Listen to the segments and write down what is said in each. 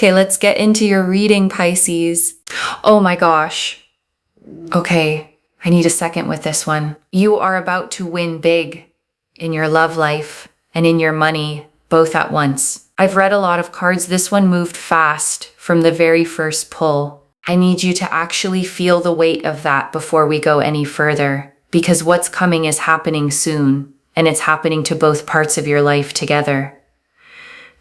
Okay, let's get into your reading, Pisces. Oh my gosh. Okay, I need a second with this one. You are about to win big in your love life and in your money, both at once. I've read a lot of cards. This one moved fast from the very first pull. I need you to actually feel the weight of that before we go any further, because what's coming is happening soon, and it's happening to both parts of your life together.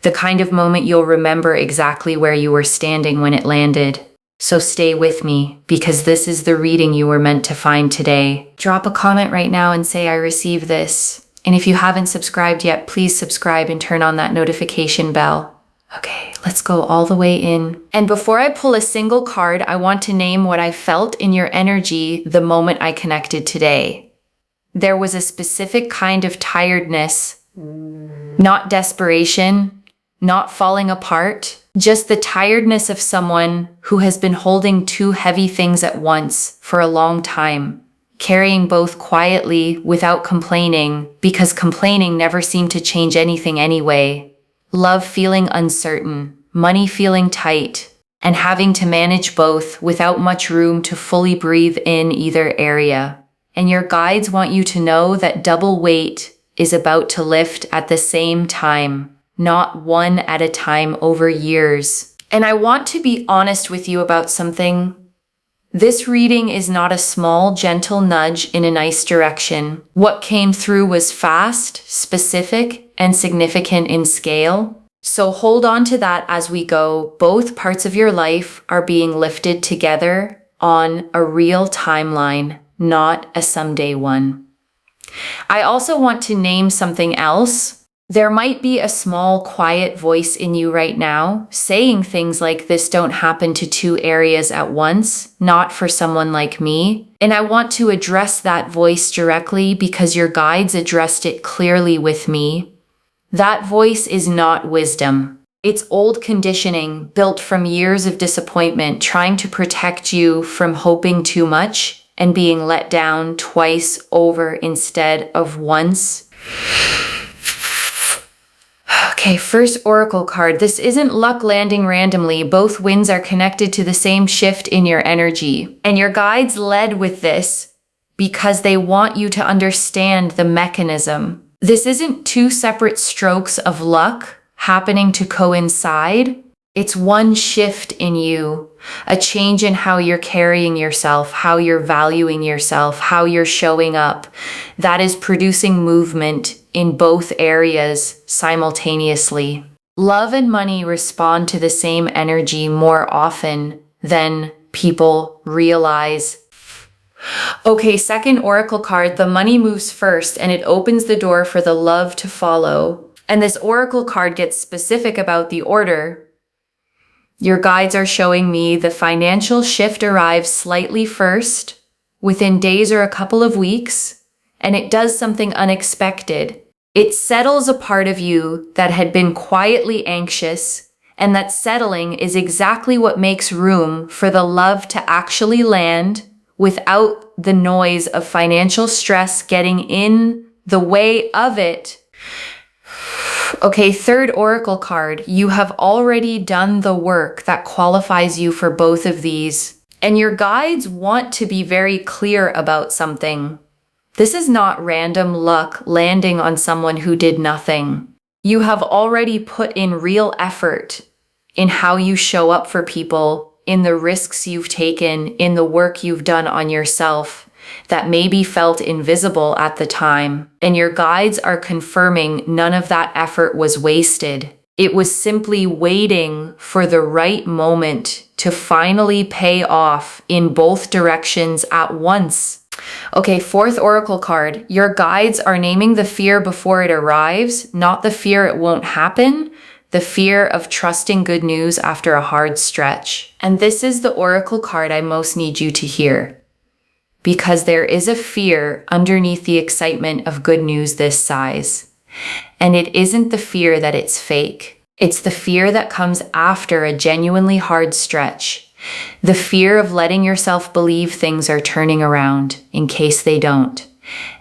The kind of moment you'll remember exactly where you were standing when it landed. So stay with me, because this is the reading you were meant to find today. Drop a comment right now and say I received this. And if you haven't subscribed yet, please subscribe and turn on that notification bell. Okay, let's go all the way in. And before I pull a single card, I want to name what I felt in your energy the moment I connected today. There was a specific kind of tiredness, not desperation, not falling apart, just the tiredness of someone who has been holding two heavy things at once for a long time, carrying both quietly without complaining, because complaining never seemed to change anything anyway. Love feeling uncertain, money feeling tight, and having to manage both without much room to fully breathe in either area. And your guides want you to know that double weight is about to lift at the same time, not one at a time over years. And I want to be honest with you about something. This reading is not a small, gentle nudge in a nice direction. What came through was fast, specific, and significant in scale. So hold on to that as we go. Both parts of your life are being lifted together on a real timeline, not a someday one. I also want to name something else. There might be a small, quiet voice in you right now saying things like, this don't happen to two areas at once, not for someone like me. And I want to address that voice directly because your guides addressed it clearly with me. That voice is not wisdom. It's old conditioning built from years of disappointment, trying to protect you from hoping too much and being let down twice over instead of once. Okay, first oracle card. This isn't luck landing randomly. Both winds are connected to the same shift in your energy. And your guides led with this because they want you to understand the mechanism. This isn't two separate strokes of luck happening to coincide. It's one shift in you, a change in how you're carrying yourself, how you're valuing yourself, how you're showing up, that is producing movement in both areas simultaneously. Love and money respond to the same energy more often than people realize. Okay, second oracle card, the money moves first and it opens the door for the love to follow. And this oracle card gets specific about the order. Your guides are showing me the financial shift arrives slightly first, within days or a couple of weeks, and it does something unexpected. It settles a part of you that had been quietly anxious, and that settling is exactly what makes room for the love to actually land without the noise of financial stress getting in the way of it. Okay, third oracle card. You have already done the work that qualifies you for both of these, and your guides want to be very clear about something. This is not random luck landing on someone who did nothing. You have already put in real effort in how you show up for people, in the risks you've taken, in the work you've done on yourself that maybe felt invisible at the time. And your guides are confirming none of that effort was wasted. It was simply waiting for the right moment to finally pay off in both directions at once. Okay, fourth oracle card. Your guides are naming the fear before it arrives, not the fear it won't happen, the fear of trusting good news after a hard stretch. And this is the oracle card I most need you to hear, because there is a fear underneath the excitement of good news this size. And it isn't the fear that it's fake. It's the fear that comes after a genuinely hard stretch. The fear of letting yourself believe things are turning around in case they don't.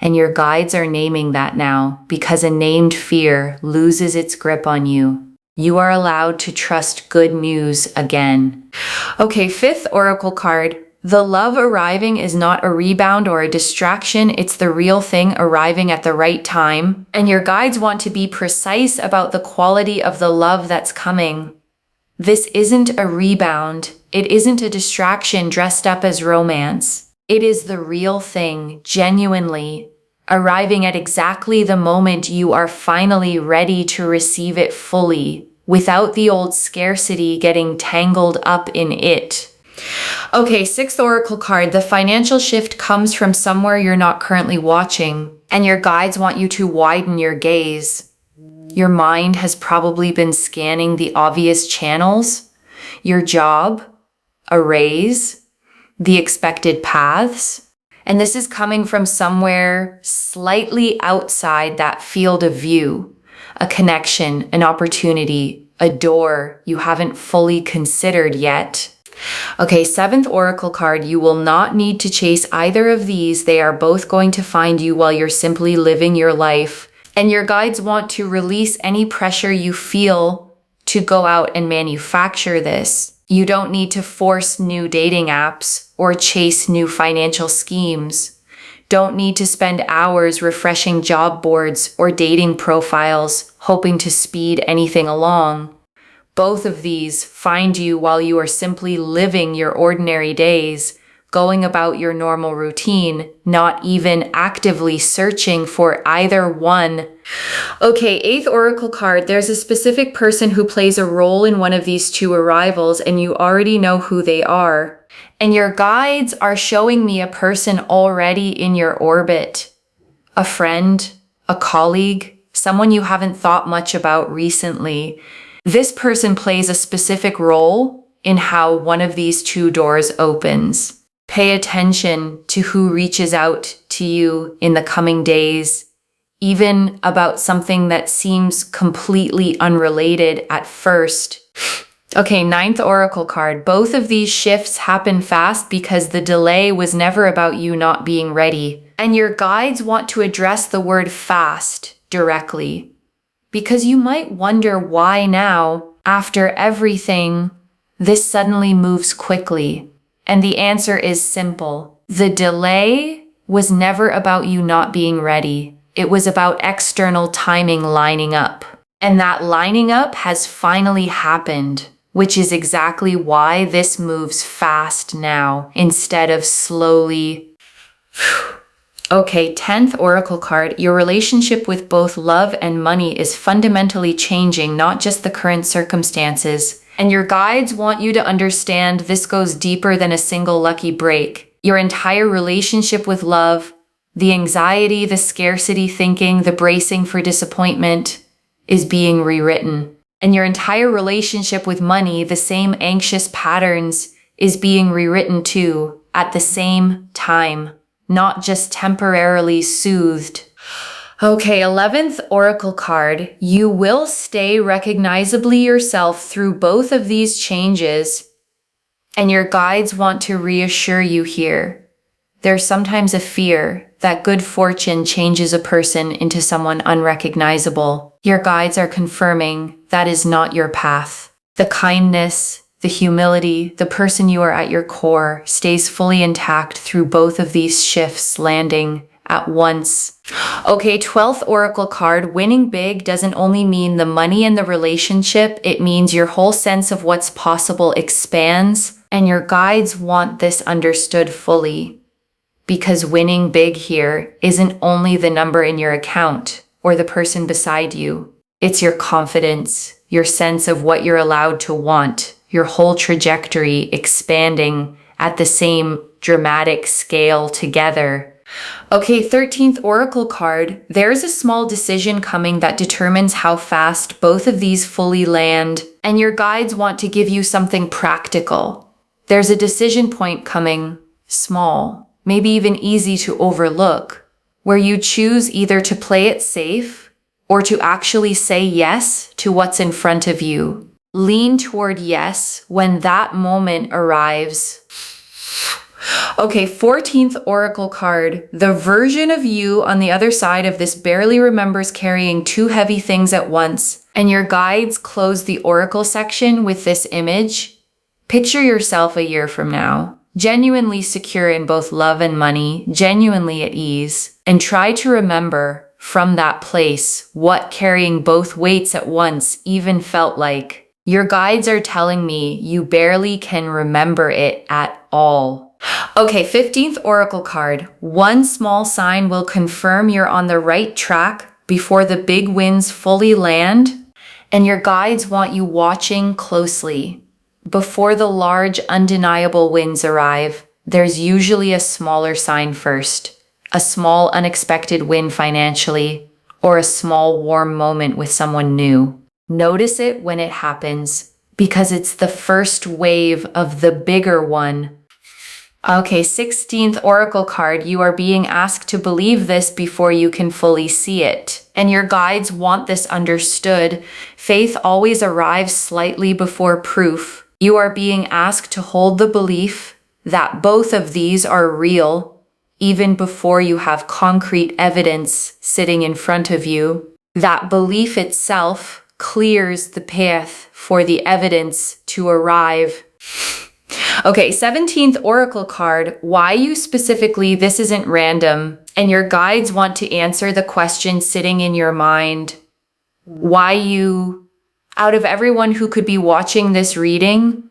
And your guides are naming that now, because a named fear loses its grip on you. You are allowed to trust good news again. Okay, 5th oracle card. The love arriving is not a rebound or a distraction. It's the real thing arriving at the right time. And your guides want to be precise about the quality of the love that's coming. This isn't a rebound. It isn't a distraction dressed up as romance. It is the real thing, genuinely, arriving at exactly the moment you are finally ready to receive it fully, without the old scarcity getting tangled up in it. Okay, 6th oracle card. The financial shift comes from somewhere you're not currently watching, and your guides want you to widen your gaze. Your mind has probably been scanning the obvious channels: your job, a raise, the expected paths. And this is coming from somewhere slightly outside that field of view. A connection, an opportunity, a door you haven't fully considered yet. Okay, 7th oracle card. You will not need to chase either of these. They are both going to find you while you're simply living your life. And your guides want to release any pressure you feel to go out and manufacture this. You don't need to force new dating apps or chase new financial schemes. Don't need to spend hours refreshing job boards or dating profiles, hoping to speed anything along. Both of these find you while you are simply living your ordinary days, going about your normal routine, not even actively searching for either one. Okay, 8th oracle card. There's a specific person who plays a role in one of these two arrivals, and you already know who they are. And your guides are showing me a person already in your orbit. A friend, a colleague, someone you haven't thought much about recently. This person plays a specific role in how one of these two doors opens. Pay attention to who reaches out to you in the coming days, even about something that seems completely unrelated at first. Okay, 9th oracle card. Both of these shifts happen fast because the delay was never about you not being ready. And your guides want to address the word fast directly, because you might wonder why now, after everything, this suddenly moves quickly. And the answer is simple. The delay was never about you not being ready. It was about external timing lining up. And that lining up has finally happened, which is exactly why this moves fast now instead of slowly. Okay, 10th oracle card. Your relationship with both love and money is fundamentally changing, not just the current circumstances. And your guides want you to understand this goes deeper than a single lucky break. Your entire relationship with love, the anxiety, the scarcity thinking, the bracing for disappointment, is being rewritten. And your entire relationship with money, the same anxious patterns, is being rewritten too, at the same time. Not just temporarily soothed. Okay, 11th oracle card. You will stay recognizably yourself through both of these changes, and your guides want to reassure you here. There's sometimes a fear that good fortune changes a person into someone unrecognizable. Your guides are confirming that is not your path. The kindness, the humility, the person you are at your core stays fully intact through both of these shifts landing at once. Okay, 12th oracle card. Winning big doesn't only mean the money and the relationship. It means your whole sense of what's possible expands, and your guides want this understood fully. Because winning big here isn't only the number in your account or the person beside you. It's your confidence, your sense of what you're allowed to want, your whole trajectory expanding at the same dramatic scale together. Okay, 13th oracle card. There's a small decision coming that determines how fast both of these fully land, and your guides want to give you something practical. There's a decision point coming, small, maybe even easy to overlook, where you choose either to play it safe or to actually say yes to what's in front of you. Lean toward yes when that moment arrives. Okay, 14th oracle card. The version of you on the other side of this barely remembers carrying two heavy things at once, And your guides close the oracle section with this image. Picture yourself a year from now, genuinely secure in both love and money, genuinely at ease, and try to remember from that place what carrying both weights at once even felt like. Your guides are telling me you barely can remember it at all. Okay, 15th oracle card. One small sign will confirm you're on the right track before the big winds fully land, and your guides want you watching closely. Before the large, undeniable winds arrive, there's usually a smaller sign first. A small, unexpected win financially, or a small, warm moment with someone new. Notice it when it happens, because it's the first wave of the bigger one. Okay, 16th oracle card. You are being asked to believe this before you can fully see it. And your guides want this understood. Faith always arrives slightly before proof. You are being asked to hold the belief that both of these are real, even before you have concrete evidence sitting in front of you. That belief itself clears the path for the evidence to arrive. Okay, 17th oracle card. Why you specifically? This isn't random. And your guides want to answer the question sitting in your mind. Why you, out of everyone who could be watching this reading,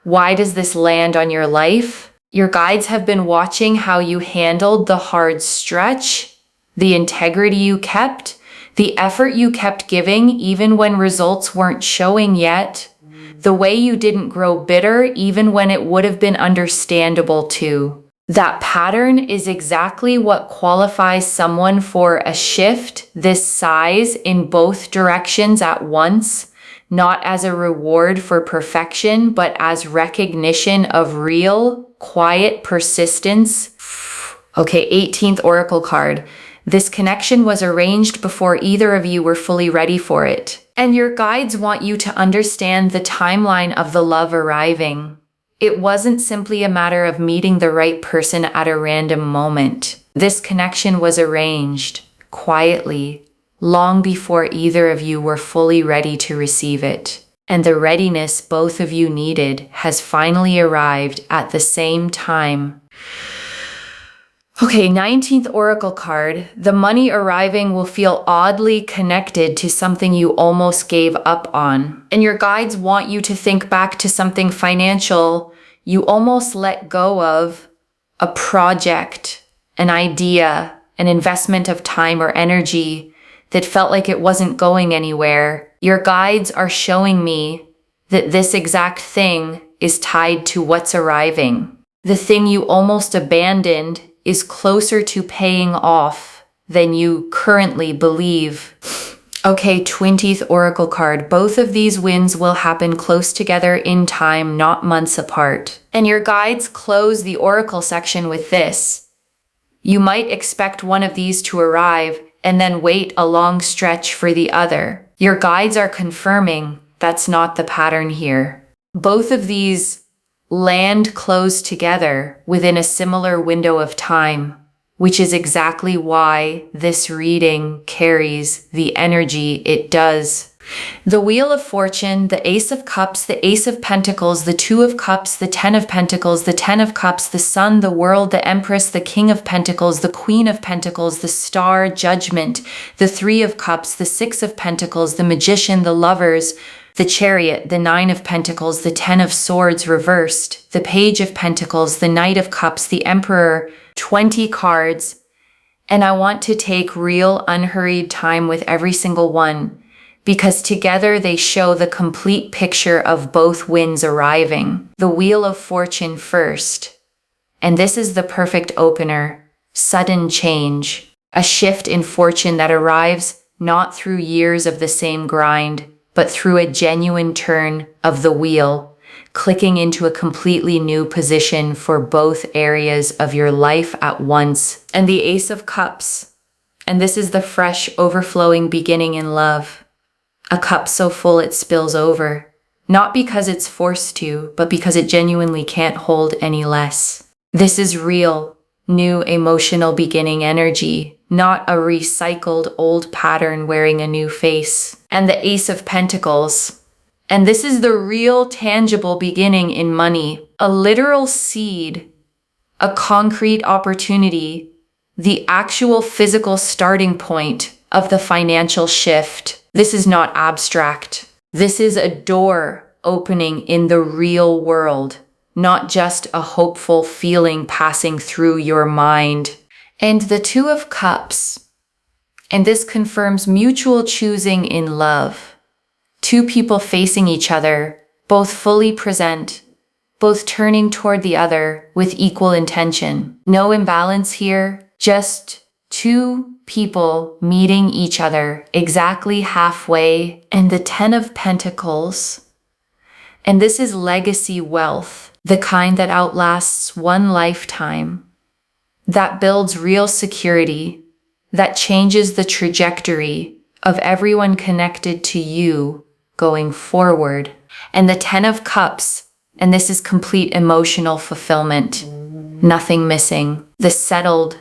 why does this land on your life? Your guides have been watching how you handled the hard stretch, the integrity you kept, the effort you kept giving even when results weren't showing yet, the way you didn't grow bitter even when it would have been understandable to. That pattern is exactly what qualifies someone for a shift this size in both directions at once, not as a reward for perfection, but as recognition of real, quiet persistence. Okay, 18th oracle card. This connection was arranged before either of you were fully ready for it. And your guides want you to understand the timeline of the love arriving. It wasn't simply a matter of meeting the right person at a random moment. This connection was arranged, quietly, long before either of you were fully ready to receive it. And the readiness both of you needed has finally arrived at the same time. Okay, 19th oracle card. The money arriving will feel oddly connected to something you almost gave up on. And your guides want you to think back to something financial you almost let go of, a project, an idea, an investment of time or energy that felt like it wasn't going anywhere. Your guides are showing me that this exact thing is tied to what's arriving. The thing you almost abandoned is closer to paying off than you currently believe. Okay, 20th oracle card. Both of these wins will happen close together in time, not months apart. And your guides close the oracle section with this. You might expect one of these to arrive and then wait a long stretch for the other. Your guides are confirming that's not the pattern here. Both of these land close together within a similar window of time, which is exactly why this reading carries the energy it does. The Wheel of Fortune, the Ace of Cups, the Ace of Pentacles, the Two of Cups, the Ten of Pentacles, the Ten of Cups, the Sun, the World, the Empress, the King of Pentacles, the Queen of Pentacles, the Star, Judgment, the Three of Cups, the Six of Pentacles, the Magician, the Lovers, the Chariot, the Nine of Pentacles, the Ten of Swords reversed, the Page of Pentacles, the Knight of Cups, the Emperor, 20 cards. And I want to take real unhurried time with every single one, because together they show the complete picture of both wins arriving. The Wheel of Fortune first. And this is the perfect opener. Sudden change. A shift in fortune that arrives not through years of the same grind, but through a genuine turn of the wheel, clicking into a completely new position for both areas of your life at once. And the Ace of Cups. And this is the fresh, overflowing beginning in love. A cup so full it spills over. Not because it's forced to, but because it genuinely can't hold any less. This is real, new emotional beginning energy, not a recycled old pattern wearing a new face. and the Ace of Pentacles. And this is the real tangible beginning in money, a literal seed, a concrete opportunity, the actual physical starting point of the financial shift. This is not abstract. This is a door opening in the real world, not just a hopeful feeling passing through your mind. And the Two of Cups. And this confirms mutual choosing in love. Two people facing each other, both fully present, both turning toward the other with equal intention. No imbalance here, just two people meeting each other exactly halfway. And the Ten of Pentacles. And this is legacy wealth, the kind that outlasts one lifetime, that builds real security, that changes the trajectory of everyone connected to you going forward. And the Ten of Cups, and this is complete emotional fulfillment, nothing missing, the settled,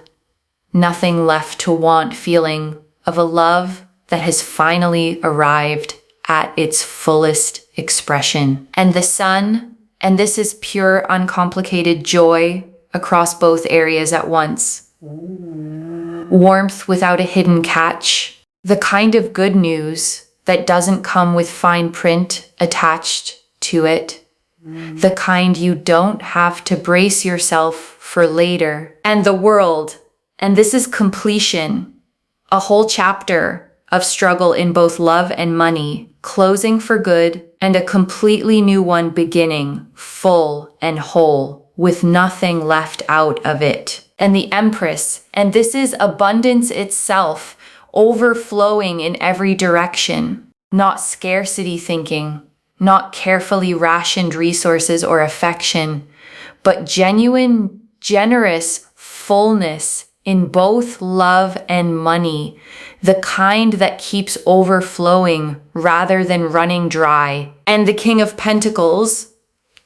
nothing left to want feeling of a love that has finally arrived at its fullest expression. And the Sun, and this is pure, uncomplicated joy across both areas at once. Warmth without a hidden catch, the kind of good news that doesn't come with fine print attached to it, the kind you don't have to brace yourself for later. And the World, and this is completion, a whole chapter of struggle in both love and money, closing for good, and a completely new one beginning, full and whole, with nothing left out of it. And the Empress, and this is abundance itself, overflowing in every direction, not scarcity thinking, not carefully rationed resources or affection, but genuine, generous fullness in both love and money, the kind that keeps overflowing rather than running dry. And the King of Pentacles,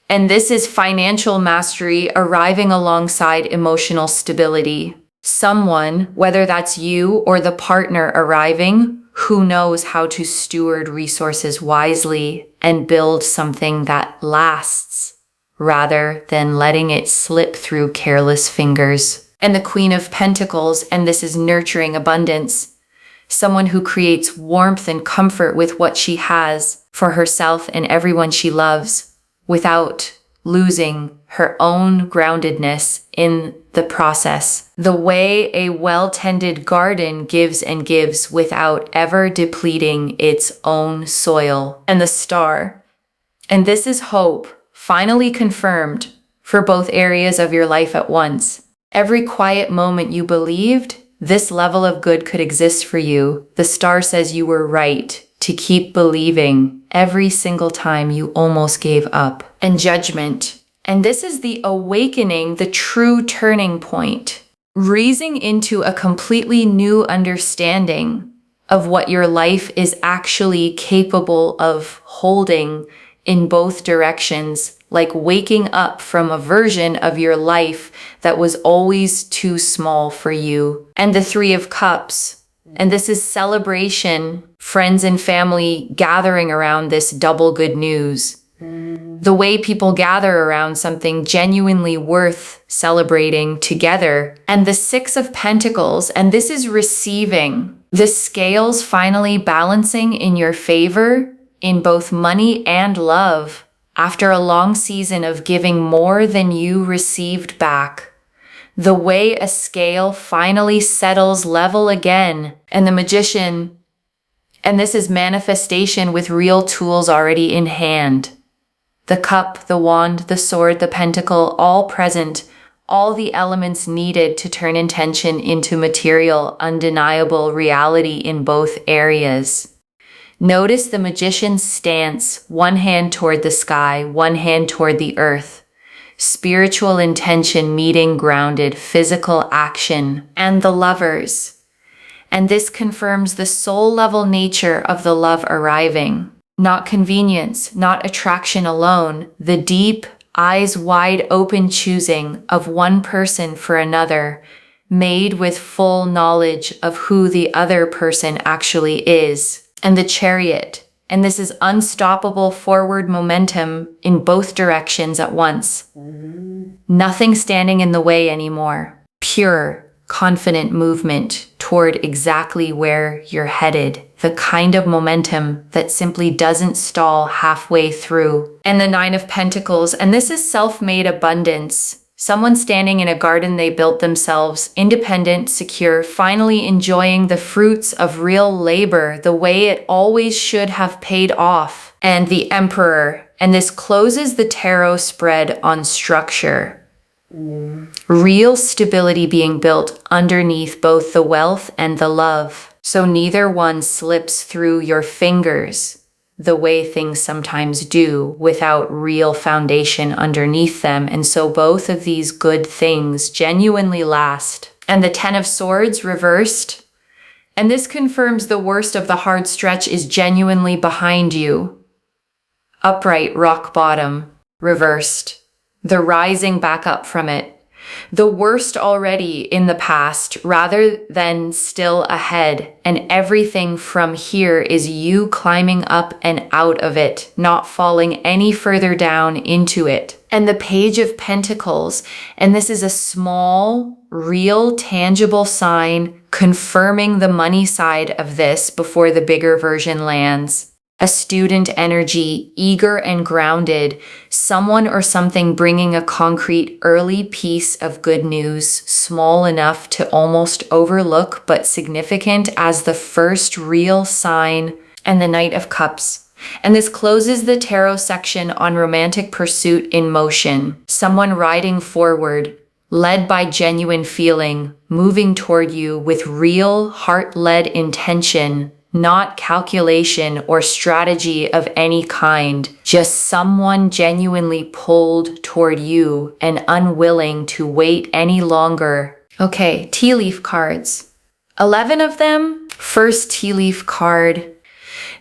and this is financial mastery arriving alongside emotional stability. Someone, whether that's you or the partner arriving, who knows how to steward resources wisely and build something that lasts, rather than letting it slip through careless fingers. And the Queen of Pentacles, and this is nurturing abundance. Someone who creates warmth and comfort with what she has for herself and everyone she loves, without losing her own groundedness in the process. The way a well-tended garden gives and gives without ever depleting its own soil. And the Star. And this is hope, finally confirmed for both areas of your life at once. Every quiet moment you believed this level of good could exist for you, the Star says you were right to keep believing every single time you almost gave up. And Judgment. And this is the awakening, the true turning point, raising into a completely new understanding of what your life is actually capable of holding in both directions, like waking up from a version of your life that was always too small for you. And the Three of Cups. And this is celebration, friends and family gathering around this double good news. The way people gather around something genuinely worth celebrating together. And the Six of Pentacles, and this is receiving. The scales finally balancing in your favor in both money and love after a long season of giving more than you received back. The way a scale finally settles level again. And the Magician, and this is manifestation with real tools already in hand. The cup, the wand, the sword, the pentacle, all present, all the elements needed to turn intention into material, undeniable reality in both areas. Notice the Magician's stance, one hand toward the sky, one hand toward the earth. Spiritual intention meeting grounded physical action. And the Lovers. And this confirms the soul-level nature of the love arriving. Not convenience, not attraction alone, the deep, eyes wide open choosing of one person for another, made with full knowledge of who the other person actually is. and the Chariot. And this is unstoppable forward momentum in both directions at once. Nothing standing in the way anymore. Pure, confident movement toward exactly where you're headed. The kind of momentum that simply doesn't stall halfway through. And the Nine of Pentacles, and this is self-made abundance. Someone standing in a garden they built themselves, independent, secure, finally enjoying the fruits of real labor the way it always should have paid off. And the Emperor, and this closes the tarot spread on structure. Real stability being built underneath both the wealth and the love. So neither one slips through your fingers the way things sometimes do without real foundation underneath them. And so both of these good things genuinely last. And the Ten of Swords reversed. And this confirms the worst of the hard stretch is genuinely behind you. Upright, rock bottom, reversed. The rising back up from it. The worst already in the past rather than still ahead. And everything from here is you climbing up and out of it, not falling any further down into it. And the Page of Pentacles, and this is a small, real, tangible sign confirming the money side of this before the bigger version lands. A student energy, eager and grounded, someone or something bringing a concrete early piece of good news, small enough to almost overlook but significant as the first real sign, and the Knight of Cups. And this closes the tarot section on romantic pursuit in motion. Someone riding forward, led by genuine feeling, moving toward you with real heart-led intention. Not calculation or strategy of any kind, just someone genuinely pulled toward you and unwilling to wait any longer. Okay, tea leaf cards. 11 of them. First tea leaf card.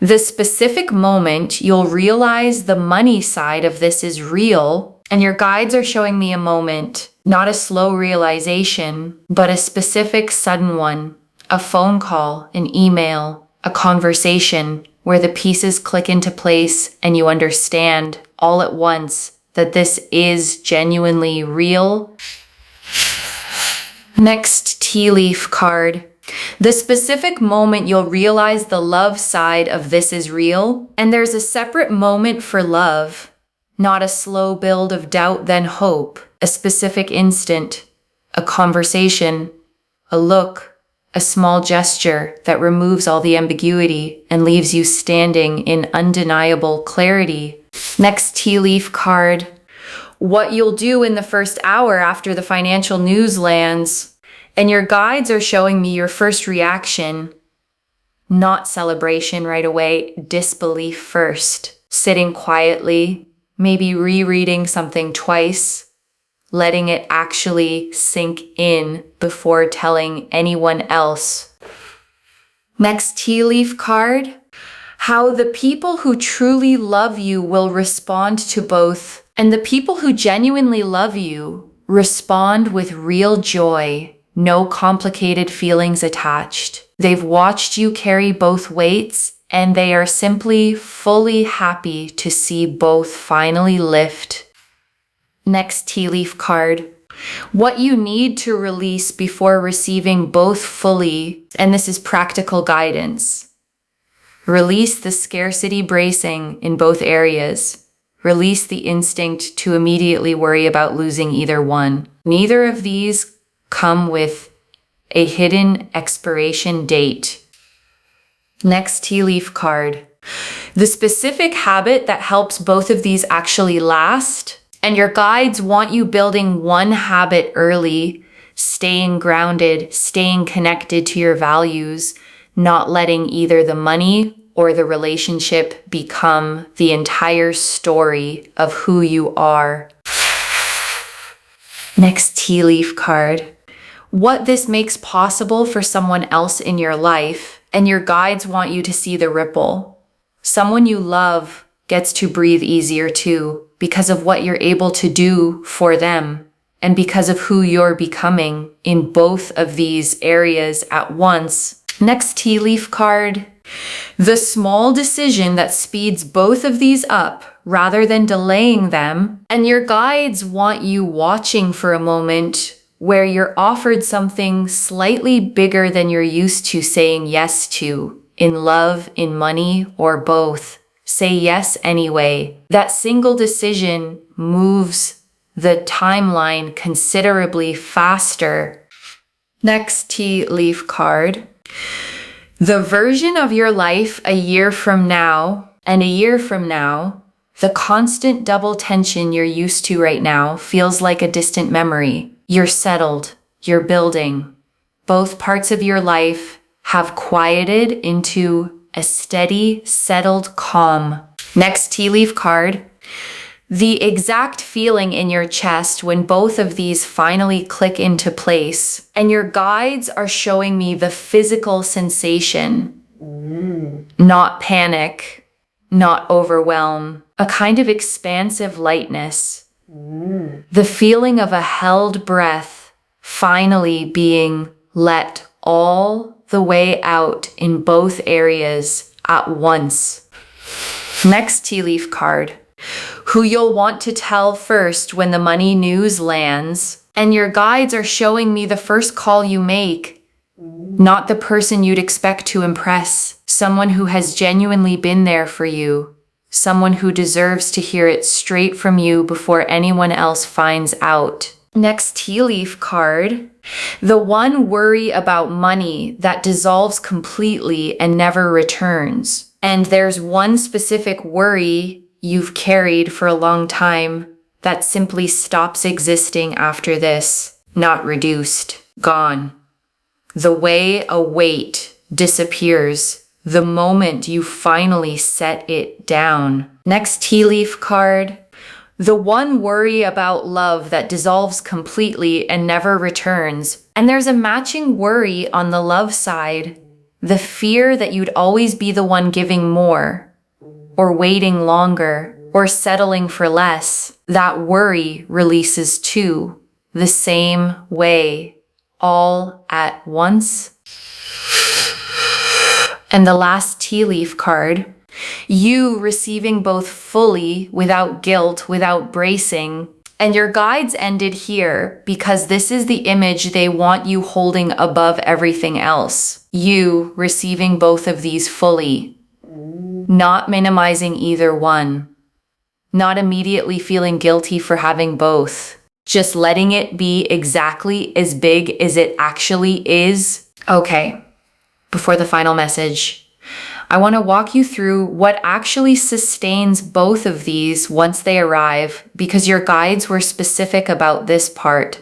The specific moment you'll realize the money side of this is real, and your guides are showing me a moment, not a slow realization, but a specific sudden one. A phone call, an email, a conversation where the pieces click into place and you understand all at once that this is genuinely real. Next tea leaf card. The specific moment you'll realize the love side of this is real, and there's a separate moment for love, not a slow build of doubt then hope, a specific instant, a conversation, a look, a small gesture that removes all the ambiguity and leaves you standing in undeniable clarity. Next tea leaf card. What you'll do in the first hour after the financial news lands. And your guides are showing me your first reaction. Not celebration right away, disbelief first. Sitting quietly, maybe rereading something twice. Letting it actually sink in before telling anyone else. Next tea leaf card. How the people who truly love you will respond to both. And the people who genuinely love you respond with real joy, no complicated feelings attached. They've watched you carry both weights, and they are simply fully happy to see both finally lift. Next tea leaf card. What you need to release before receiving both fully, and this is practical guidance. Release the scarcity bracing in both areas. Release the instinct to immediately worry about losing either one. Neither of these come with a hidden expiration date. Next tea leaf card. The specific habit that helps both of these actually last. And your guides want you building one habit early, staying grounded, staying connected to your values, not letting either the money or the relationship become the entire story of who you are. Next tea leaf card. What this makes possible for someone else in your life, and your guides want you to see the ripple. Someone you love gets to breathe easier too, because of what you're able to do for them, and because of who you're becoming in both of these areas at once. Next tea leaf card. The small decision that speeds both of these up rather than delaying them. And your guides want you watching for a moment where you're offered something slightly bigger than you're used to saying yes to, in love, in money, or both. Say yes anyway. That single decision moves the timeline considerably faster. Next tea leaf card. The version of your life a year from now and a year from now, the constant double tension you're used to right now feels like a distant memory. You're settled. You're building. Both parts of your life have quieted into a steady, settled calm. Next tea leaf card. The exact feeling in your chest when both of these finally click into place. And your guides are showing me the physical sensation. Not panic, not overwhelm. A kind of expansive lightness. The feeling of a held breath finally being let all the way out in both areas at once. Next tea leaf card. Who you'll want to tell first when the money news lands. And your guides are showing me the first call you make. Not the person you'd expect to impress. Someone who has genuinely been there for you. Someone who deserves to hear it straight from you before anyone else finds out. Next tea leaf card. The one worry about money that dissolves completely and never returns. And there's one specific worry you've carried for a long time that simply stops existing after this. Not reduced. Gone. The way a weight disappears the moment you finally set it down. Next tea leaf card. The one worry about love that dissolves completely and never returns. And there's a matching worry on the love side. The fear that you'd always be the one giving more, or waiting longer, or settling for less. That worry releases too, the same way, all at once. And the last tea leaf card. You receiving both fully, without guilt, without bracing. And your guides ended here because this is the image they want you holding above everything else. You receiving both of these fully. Not minimizing either one. Not immediately feeling guilty for having both. Just letting it be exactly as big as it actually is. Okay, before the final message, I want to walk you through what actually sustains both of these once they arrive, because your guides were specific about this part.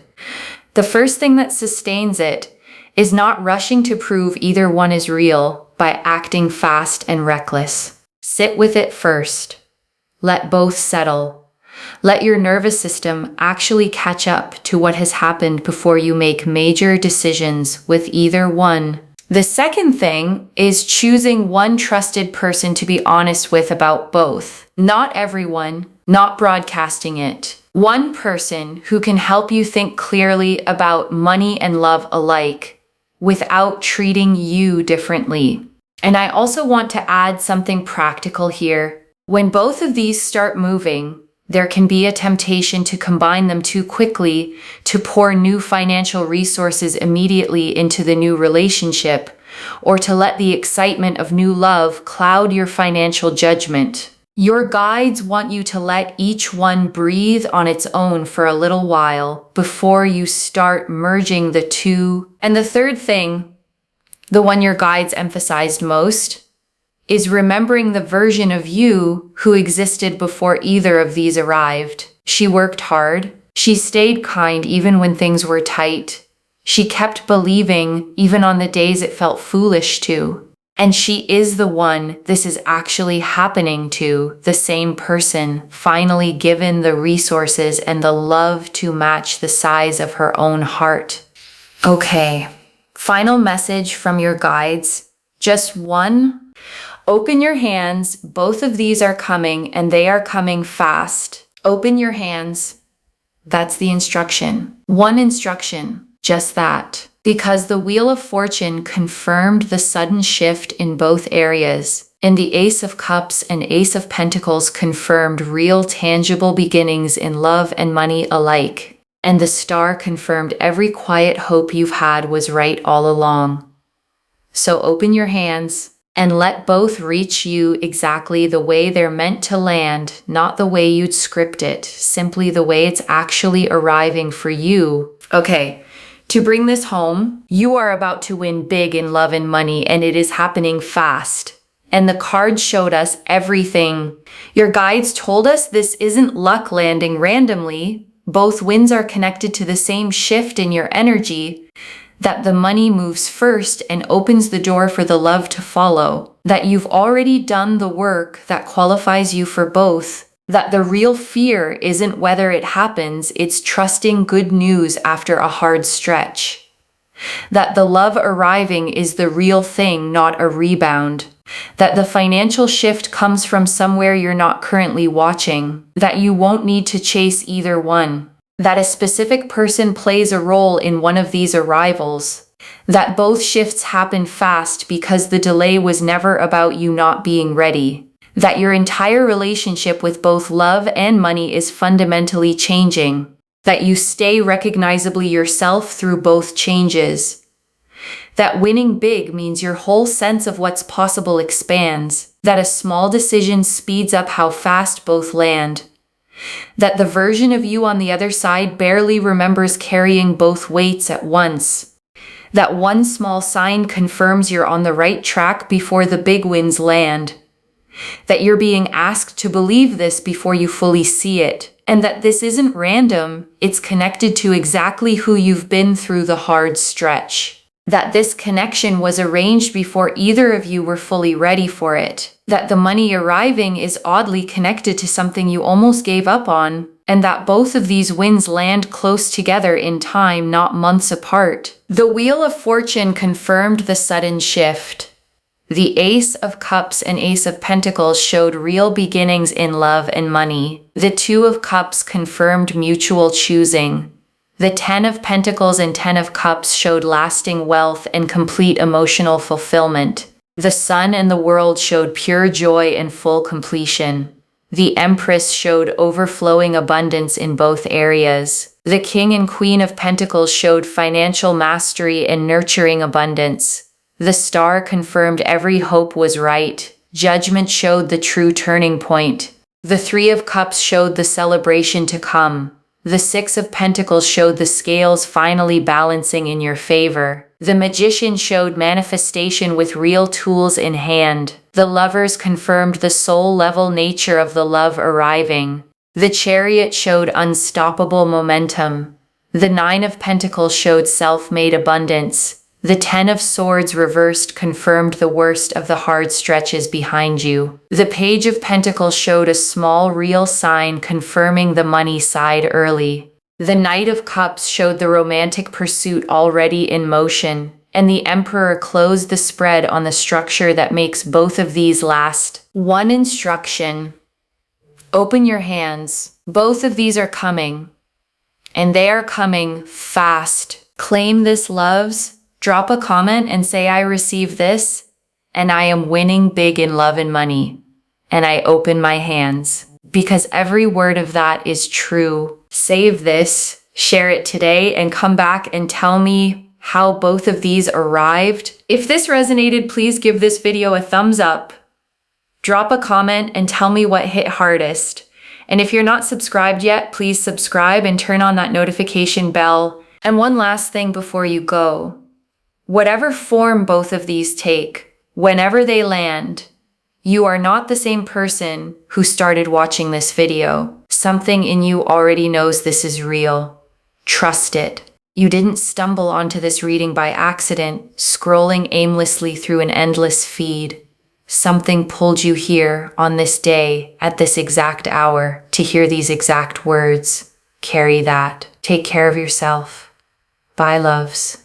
The first thing that sustains it is not rushing to prove either one is real by acting fast and reckless. Sit with it first. Let both settle. Let your nervous system actually catch up to what has happened before you make major decisions with either one. The second thing is choosing one trusted person to be honest with about both. Not everyone, not broadcasting it. One person who can help you think clearly about money and love alike without treating you differently. And I also want to add something practical here. When both of these start moving, there can be a temptation to combine them too quickly, to pour new financial resources immediately into the new relationship, or to let the excitement of new love cloud your financial judgment. Your guides want you to let each one breathe on its own for a little while before you start merging the two. And the third thing, the one your guides emphasized most, is remembering the version of you who existed before either of these arrived. She worked hard. She stayed kind even when things were tight. She kept believing even on the days it felt foolish to. And she is the one this is actually happening to, the same person, finally given the resources and the love to match the size of her own heart. Okay, final message from your guides. Just one. Open your hands. Both of these are coming, and they are coming fast. Open your hands. That's the instruction. One instruction, just that. Because the Wheel of Fortune confirmed the sudden shift in both areas, and the Ace of Cups and Ace of Pentacles confirmed real tangible beginnings in love and money alike, and the Star confirmed every quiet hope you've had was right all along. So open your hands and let both reach you exactly the way they're meant to land, not the way you'd script it, simply the way it's actually arriving for you. Okay, to bring this home, you are about to win big in love and money, and it is happening fast. And the cards showed us everything. Your guides told us this isn't luck landing randomly. Both winds are connected to the same shift in your energy, that the money moves first and opens the door for the love to follow, that you've already done the work that qualifies you for both, that the real fear isn't whether it happens, it's trusting good news after a hard stretch, that the love arriving is the real thing, not a rebound, that the financial shift comes from somewhere you're not currently watching, that you won't need to chase either one, that a specific person plays a role in one of these arrivals, that both shifts happen fast because the delay was never about you not being ready, that your entire relationship with both love and money is fundamentally changing, that you stay recognizably yourself through both changes, that winning big means your whole sense of what's possible expands, that a small decision speeds up how fast both land, that the version of you on the other side barely remembers carrying both weights at once, that one small sign confirms you're on the right track before the big winds land, that you're being asked to believe this before you fully see it, and that this isn't random, it's connected to exactly who you've been through the hard stretch. That this connection was arranged before either of you were fully ready for it, that the money arriving is oddly connected to something you almost gave up on, and that both of these winds land close together in time, not months apart. The Wheel of Fortune confirmed the sudden shift. The Ace of Cups and Ace of Pentacles showed real beginnings in love and money. The Two of Cups confirmed mutual choosing. The 10 of Pentacles and 10 of Cups showed lasting wealth and complete emotional fulfillment. The Sun and the World showed pure joy and full completion. The Empress showed overflowing abundance in both areas. The King and Queen of Pentacles showed financial mastery and nurturing abundance. The Star confirmed every hope was right. Judgment showed the true turning point. The Three of Cups showed the celebration to come. The Six of Pentacles showed the scales finally balancing in your favor. The Magician showed manifestation with real tools in hand. The Lovers confirmed the soul-level nature of the love arriving. The Chariot showed unstoppable momentum. The Nine of Pentacles showed self-made abundance. The 10 of Swords reversed confirmed the worst of the hard stretches behind you. The Page of Pentacles showed a small real sign confirming the money side early. The Knight of Cups showed the romantic pursuit already in motion, and the Emperor closed the spread on the structure that makes both of these last. One instruction: open your hands. Both of these are coming, and they are coming fast. Claim this, loves. Drop a comment and say, I receive this, and I am winning big in love and money, and I open my hands, because every word of that is true. Save this, share it today, and come back and tell me how both of these arrived. If this resonated, please give this video a thumbs up. Drop a comment and tell me what hit hardest. And if you're not subscribed yet, please subscribe and turn on that notification bell. And one last thing before you go. Whatever form both of these take, whenever they land, you are not the same person who started watching this video. Something in you already knows this is real. Trust it. You didn't stumble onto this reading by accident, scrolling aimlessly through an endless feed. Something pulled you here on this day, at this exact hour, to hear these exact words. Carry that. Take care of yourself. Bye, loves.